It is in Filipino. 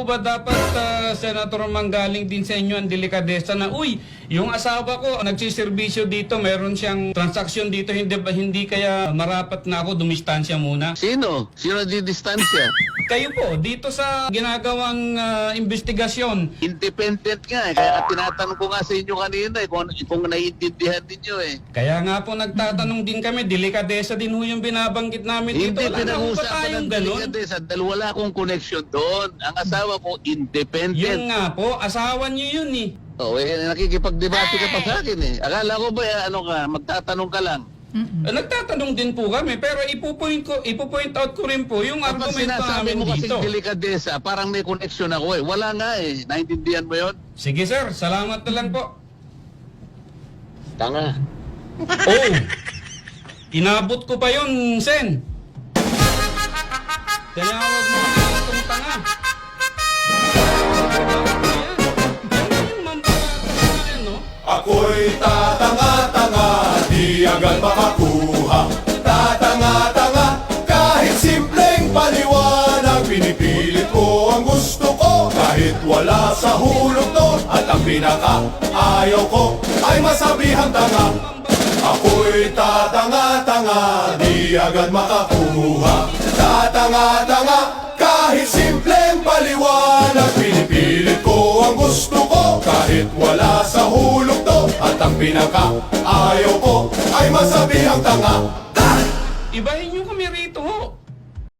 Ba dapat Senator manggaling din sa inyo ang delikadesa na yung asawa ko nagsiservisyo dito, meron siyang transaksyon dito, hindi kaya marapat na ako dumistansya muna. Sino? Sino di distansya? Kayo po dito sa ginagawang investigasyon. Independent nga eh. Kaya tinatanong ko nga sa inyo kanina eh, kung naiintindihan ninyo eh. Kaya nga po nagtatanong din kami, delikadesa din ho yung binabanggit namin dito. Hindi Wala na ho ba pinag-uusapan tayong ng ganun? delikadesa dahil wala akong connection doon. Ang asawa ko independent. Yun nga po, asawa niyo yun eh. Oh, nakikipagdebate ka pa sa akin eh. Akala ko ba magtatanong ka lang? Nagtatanong din po kami, pero ipo-point out ko rin po yung Kapag argumento sinasabi namin mo kasing dito. delikadesa, parang may connection ako eh. Wala nga eh. Naintindihan mo yun? Sige sir, salamat na lang po. Tanga. Oh! Inabot ko pa yun, Sen. Tinawag mo na itong tanga. Ako'y tatanga-tanga, di agad makakuha. Tatanga-tanga, kahit simpleng paliwanag. Pinipilit ko ang gusto ko, kahit wala sa hulog to. At ang pinaka-ayaw ko ay masabihang tanga. Ako'y tatanga-tanga, di agad makakuha. Tatanga-tanga, kahit simpleng paliwanag. Pinipilit ko ang gusto ko, kahit wala sa hulog to. At ang pinaka-ayaw ko ay masabihang tanga.